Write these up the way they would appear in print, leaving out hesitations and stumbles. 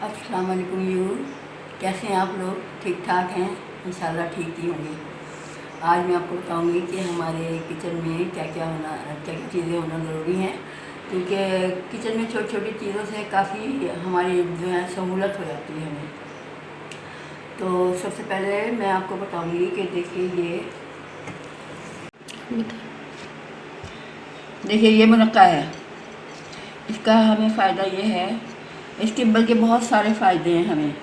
अस्सलाम वालेकुम यू, कैसे हैं आप लोग? ठीक ठाक हैं? इंशाल्लाह ठीक ही होंगे। आज मैं आपको बताऊंगी कि हमारे किचन में क्या क्या चीज़ें होना ज़रूरी हैं, क्योंकि किचन में छोटी छोटी चीज़ों से काफ़ी हमारी जो है सहूलत हो जाती है हमें। तो सबसे पहले मैं आपको बताऊंगी कि देखिए ये मुनक्का है। इसका हमें फ़ायदा ये है, इसके बल्कि बहुत सारे फ़ायदे हैं हमें।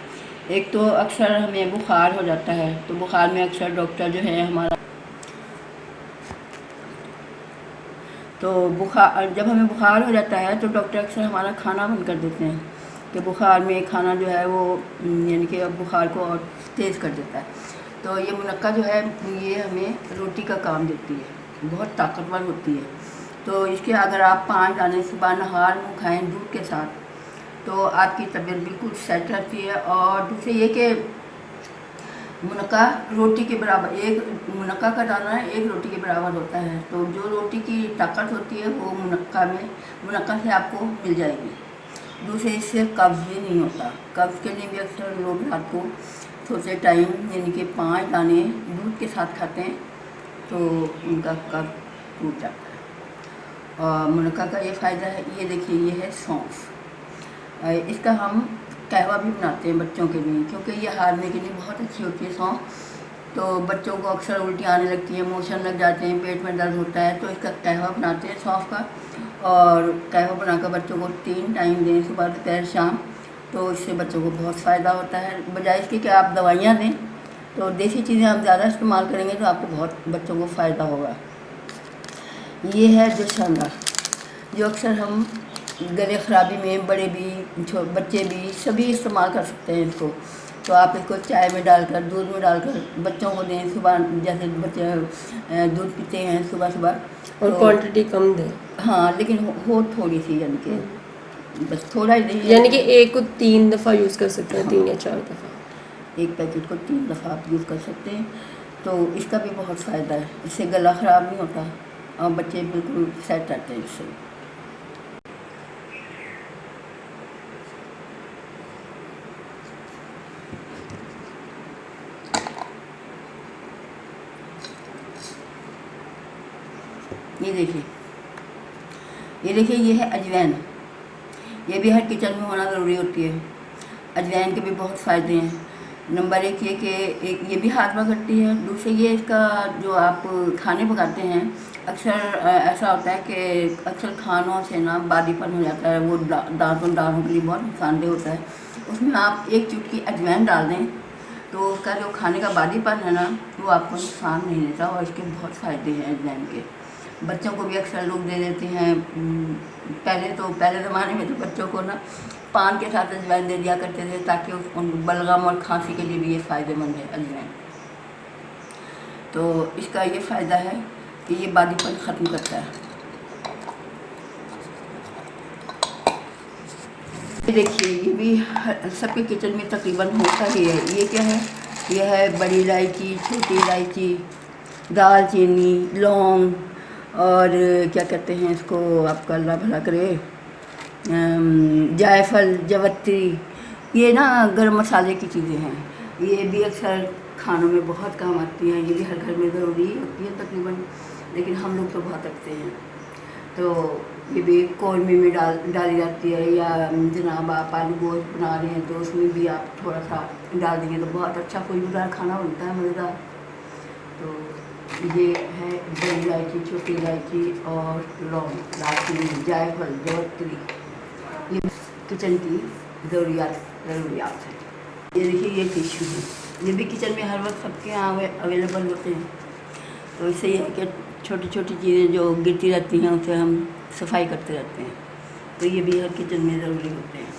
एक तो अक्सर हमें बुखार हो जाता है, तो बुखार में अक्सर डॉक्टर जो है हमारा, तो बुखार जब हमें बुखार हो जाता है तो डॉक्टर अक्सर हमारा खाना बंद कर देते हैं कि बुखार में खाना जो है वो यानी कि बुखार को और तेज़ कर देता है। तो ये मुनक्का जो है ये हमें रोटी का काम देती है, बहुत ताकतवर होती है। तो इसके अगर आप 5 दाने सुबह नहार मुँह खाएँ दूध के साथ, तो आपकी तबीयत बिल्कुल सेट रहती है। और दूसरे ये कि मुनक्का रोटी के बराबर, एक मुनक्का का दाना एक रोटी के बराबर होता है। तो जो रोटी की ताकत होती है वो मुनक्का से आपको मिल जाएगी। दूसरे इससे कब्ज़ भी नहीं होता। कब्ज़ के लिए भी अक्सर लोग रात को सोते टाइम यानी कि 5 दाने दूध के साथ खाते हैं तो उनका कब्ज़ टूट जाता है। और मुनक्का का ये फ़ायदा है, ये देखिए ये है सौंफ। इसका हम कहवा भी बनाते हैं बच्चों के लिए, क्योंकि ये हारने के लिए बहुत अच्छी होती है सौंफ। तो बच्चों को अक्सर उल्टी आने लगती है, मोशन लग जाते हैं, पेट में दर्द होता है, तो इसका कहवा बनाते हैं सौंफ का। और कहवा बनाकर बच्चों को 3 टाइम दें, सुबह दोपहर शाम। तो इससे बच्चों को बहुत फ़ायदा होता है। बजाय इसके कि आप दवाइयाँ दें, तो देसी चीज़ें आप ज़्यादा इस्तेमाल करेंगे तो आपको बहुत बच्चों को फ़ायदा होगा। ये है जोशाना, जो अक्सर हम गले ख़राबी में बड़े भी बच्चे भी सभी इस्तेमाल कर सकते हैं इसको। तो आप इसको चाय में डालकर, दूध में डालकर बच्चों को दें सुबह, जैसे बच्चे दूध पीते हैं सुबह सुबह। और तो क्वांटिटी कम दें। हाँ, लेकिन हो थोड़ी सी, यानी कि बस थोड़ा ही दें, यानी कि एक को 3 दफ़ा यूज़ कर सकते हैं। हाँ। 3 या 4 दफ़ा एक पैकेट को 3 दफ़ा आप यूज़ कर सकते हैं। तो इसका भी बहुत फ़ायदा है, इससे गला ख़राब नहीं होता और बच्चे बिल्कुल सेट रहते हैं इससे। ये देखिए ये है अजवाइन। ये भी हर किचन में होना ज़रूरी होती है। अजवाइन के भी बहुत फ़ायदे हैं। नंबर 1 ये कि ये भी हाजमा करती है। दूसरे ये इसका जो आप खाने पकाते हैं, अक्सर ऐसा होता है कि अक्सर खानों से ना बादीपन हो जाता है, वो दांतों के लिए बहुत नुकसानदेह होता है। उसमें आप 1 चुटकी अजवाइन डाल दें तो उसका जो खाने का बादीपन है ना, वो आपको नुकसान नहीं देता। और इसके बहुत फ़ायदे हैं अजवाइन के। बच्चों को भी अक्सर लोग दे देते हैं। पहले ज़माने में तो बच्चों को ना पान के साथ अजवाइन दे दिया करते थे, ताकि उन बलगम और खांसी के लिए भी ये फ़ायदेमंद है अजवाइन। तो इसका ये फ़ायदा है कि ये बादीपन ख़त्म करता है। देखिए ये भी सबके किचन में तकरीबन होता ही है। ये क्या है? ये है बड़ी इलायची, छोटी इलायची, दालचीनी, लौंग और क्या कहते हैं इसको, आपका अल्लाह भला करे, जायफल, जवत्री। ये ना गरम मसाले की चीज़ें हैं। ये भी अक्सर खानों में बहुत काम आती हैं। ये भी हर घर में ज़रूरी होती है तकरीबन, लेकिन हम लोग तो बहुत रखते हैं। तो ये भी कौरमे में डाली जाती है, या जनाब आप आलू गोश्त बना रहे हैं तो उसमें भी आप थोड़ा सा डाल देंगे तो बहुत अच्छा खुशबूदार खाना बनता है, मज़ेदार। तो ये है बड़ी इलायची, छोटी इलायची और लौंग, दालचीनी, जायफल, जवत्री। ये किचन की ज़रूरियात हैं। ये देखिए ये टिश्यू है। ये भी किचन में हर वक्त सबके यहाँ अवेलेबल होते हैं। तो इससे ये है कि छोटी छोटी चीज़ें जो गिरती रहती हैं उसे हम सफाई करते रहते हैं। तो ये भी हर किचन में ज़रूरी होते हैं।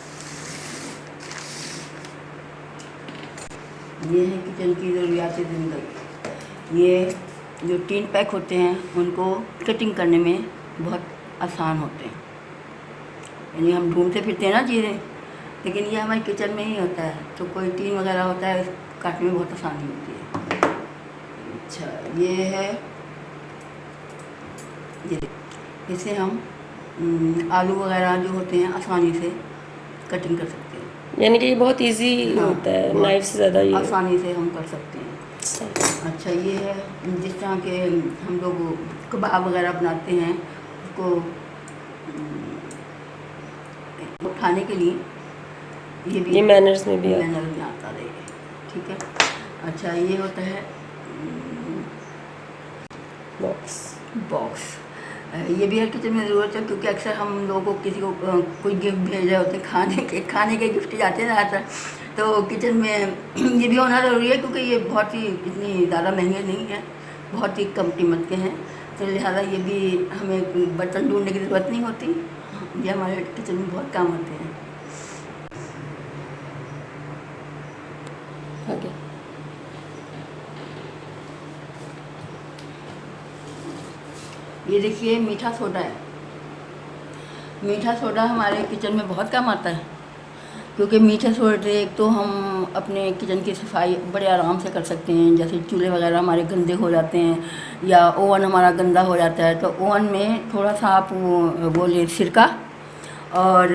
ये है किचन की ज़रूरियात ज़िंदगी। ये जो 3 पैक होते हैं उनको कटिंग करने में बहुत आसान होते हैं। यानी हम ढूंढते फिरते हैं ना चीज़ें, लेकिन ये हमारे किचन में ही होता है। तो कोई टीन वगैरह होता है, काटने में बहुत आसानी होती है। अच्छा ये है, ये इससे हम आलू वगैरह जो होते हैं आसानी से कटिंग कर सकते हैं। यानी कि ये बहुत इजी हाँ, होता है, बहुत नाइफ से ज़्यादा ये। आसानी से हम कर सकते हैं। अच्छा। अच्छा, ये है जिस तरह के हम लोग कबाब वगैरह बनाते हैं, उसको उठाने के लिए ये भी ये मैनर्स में भी आता मैनर में आता है। ठीक है। अच्छा, ये होता है बॉक्स। बॉक्स। ये भी हर किचन में ज़रूरत है, क्योंकि अक्सर हम लोगों को किसी को कोई गिफ्ट भेज रहे होते हैं, खाने के गिफ्ट जाते हैं ज़्यादातर, तो किचन में ये भी होना ज़रूरी है, क्योंकि ये बहुत ही इतनी ज़्यादा महंगे नहीं हैं, बहुत ही कम कीमत के हैं, तो लिहाजा ये भी हमें बर्तन ढूंढने की ज़रूरत नहीं होती, ये हमारे किचन में बहुत काम आते हैं। आगे। ये देखिए मीठा सोडा है। मीठा सोडा हमारे किचन में बहुत काम आता है, क्योंकि मीठे सोडे से एक तो हम अपने किचन की सफाई बड़े आराम से कर सकते हैं। जैसे चूल्हे वगैरह हमारे गंदे हो जाते हैं या ओवन हमारा गंदा हो जाता है, तो ओवन में थोड़ा सा आप वो ले सिरका और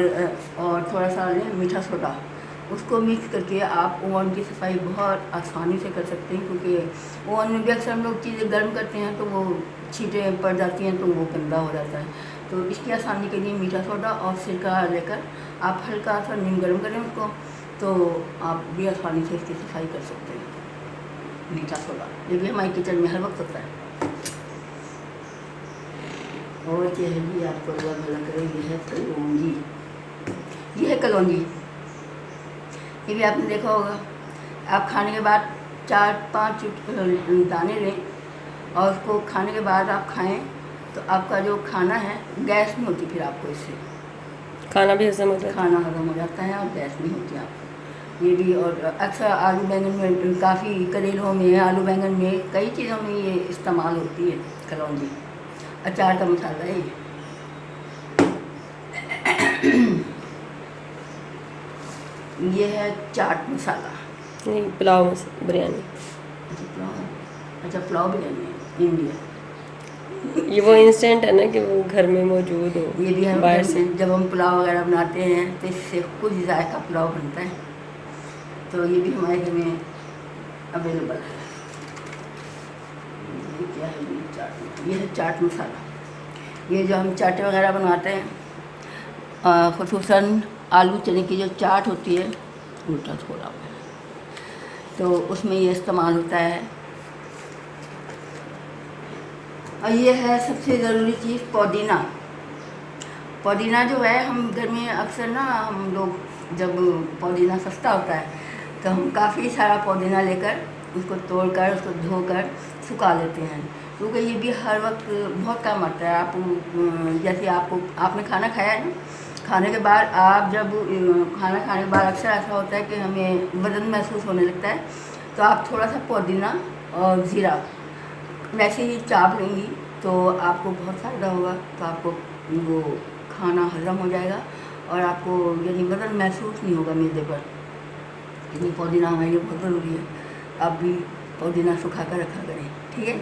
थोड़ा सा लें मीठा सोडा, उसको मिक्स करके आप ओवन की सफाई बहुत आसानी से कर सकते हैं, क्योंकि ओवन में भी अक्सर हम लोग चीज़ें गर्म करते हैं तो वो छींटें पड़ जाती हैं, तो वो गंदा हो जाता है। तो इसकी आसानी के लिए मीठा सोडा और सिरका लेकर आप हल्का सा नीम गर्म करें उसको, तो आप भी आसानी से इसकी सफाई कर सकते हैं। मीठा सोडा ये भी हमारे किचन में हर वक्त होता है। और क्या है जी, आपको लग रही है कलौंजी। ये है कलौंजी, ये भी आपने देखा होगा। आप खाने के बाद 4-5 दाने लें और उसको खाने के बाद आप खाएं, तो आपका जो खाना है गैस नहीं होती, फिर आपको इससे खाना भी हजम हो जाता है। खाना हजम हो जाता है और गैस नहीं होती आपको। ये भी, और अक्सर आलू बैंगन में, काफ़ी करेलों में, आलू बैंगन में, कई चीज़ों में ये इस्तेमाल होती है कलौंजी। अचार का मसाला है ये। ये है चाट मसाला। नहीं, पुलाव बिरयानी। अच्छा, पुलाव बिरयानी है इंडिया। ये वो इंस्टेंट है ना कि वो घर में मौजूद हो, ये भी हम बाहर से। जब हम पुलाव वगैरह बनाते हैं तो इससे कुछ जायका पुलाव बनता है, तो ये भी हमारे घर में अवेलेबल है। ये क्या है, ये है चाट मसाला। ये जो हम चाटें वगैरह बनवाते हैं, ख़ुसूसन आलू चने की जो चाट होती है, उल्टा थोड़ा, तो उसमें ये इस्तेमाल होता है। और ये है सबसे ज़रूरी चीज़, पुदीना। पुदीना जो है, हम घर में अक्सर ना, हम लोग जब पुदीना सस्ता होता है तो हम काफ़ी सारा पुदीना लेकर उसको तोड़कर, उसको धोकर सुखा लेते हैं, क्योंकि ये भी हर वक्त बहुत काम आता है। आप जैसे आपने खाना खाया है ना, खाने के बाद आप जब खाना खाने के बाद अक्सर ऐसा होता है कि हमें वज़न महसूस होने लगता है, तो आप थोड़ा सा पुदीना और ज़ीरा वैसे ही चाप लेंगी तो आपको बहुत फ़ायदा होगा। तो आपको वो खाना हजम हो जाएगा और आपको यानी वज़न महसूस नहीं होगा मैदे पर। लेकिन पुदीना हमारे लिए बहुत ज़रूरी है। आप भी पुदीना सुखा कर रखा करें, ठीक है।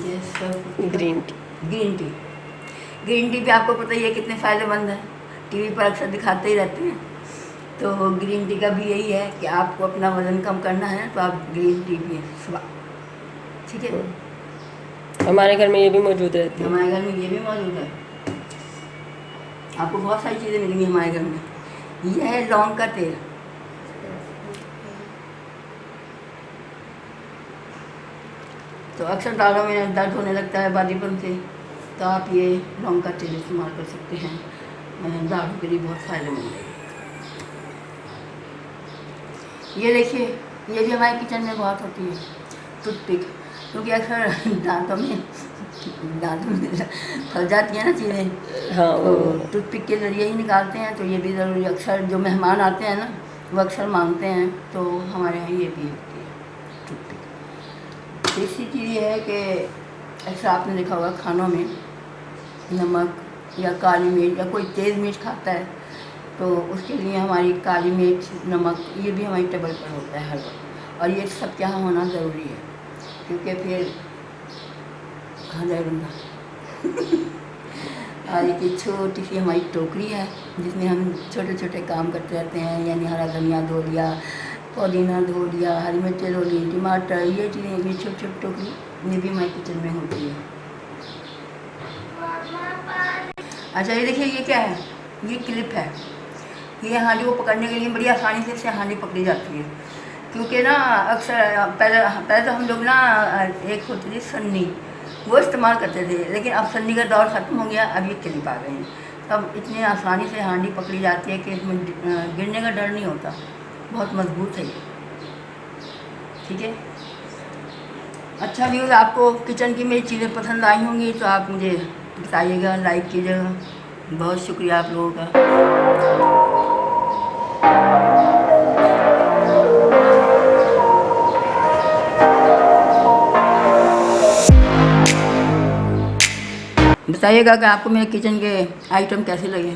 ये सब green tea. Green tea. Green tea भी आपको पता ही है कितने फ़ायदेमंद है, टीवी पर अक्सर दिखाते ही रहते हैं। तो ग्रीन टी का भी यही है कि आपको अपना वज़न कम करना है तो आप ग्रीन टी पिए सुबह, ठीक है। हमारे घर में ये भी मौजूद रहती है। हमारे घर में ये भी मौजूद है। आपको बहुत सारी चीज़ें मिलेंगी हमारे घर में। यह है लौंग का तेल। तो अक्सर दाढ़ों में दर्द होने लगता है बादीपन से, तो आप ये लौंग का तेल इस्तेमाल कर सकते हैं, दाढ़ों के लिए बहुत फ़ायदेमंद है। ये देखिए, ये भी हमारे किचन में बहुत होती है, टूथपिक, क्योंकि अक्सर दांतों में फंस जाती हैं ना चीज़ें, हाँ, तो टूथपिक के ज़रिए ही निकालते हैं। तो ये भी ज़रूरी, अक्सर जो मेहमान आते हैं ना, वो अक्सर मांगते हैं, तो हमारे यहाँ ये भी होती है टूथपिक। तीसरी चीज़ ये है कि अक्सर आपने देखा होगा खानों में नमक या काली मिर्च या कोई तेज़ मिर्च खाता है, तो उसके लिए हमारी काली मिर्च, नमक, ये भी हमारी टेबल पर होता है हर वक्त, और ये सब क्या होना ज़रूरी है, क्योंकि फिर कहाँ जाए बंदा और एक छोटी सी हमारी टोकरी है जिसमें हम छोटे छोटे काम करते रहते हैं, यानी हरा धनिया धो लिया, पुदीना धो लिया, हरी मिर्चें धो ली, टमाटर, ये चीज़ें, ये छोटी छोटी टोकरी ये भी हमारे किचन में होती है। अच्छा ये देखिए, ये क्या है, ये क्लिप है। ये हांडी को पकड़ने के लिए बड़ी आसानी से इससे हांडी पकड़ी जाती है, क्योंकि ना अक्सर पहले तो हम लोग ना एक होती थी सन्नी, वो इस्तेमाल करते थे, लेकिन अब सन्नी का दौर ख़त्म हो गया, अब ये क्लिप आ गए हैं। तब इतनी आसानी से हांडी पकड़ी जाती है कि इसमें गिरने का डर नहीं होता, बहुत मजबूत है ये। ठीक है, अच्छा व्यूज़, आपको किचन की मेरी चीज़ें पसंद आई होंगी तो आप मुझे बताइएगा, लाइक कीजिएगा। बहुत शुक्रिया आप लोगों का। बताइएगा कि आपको मेरे किचन के आइटम कैसे लगे।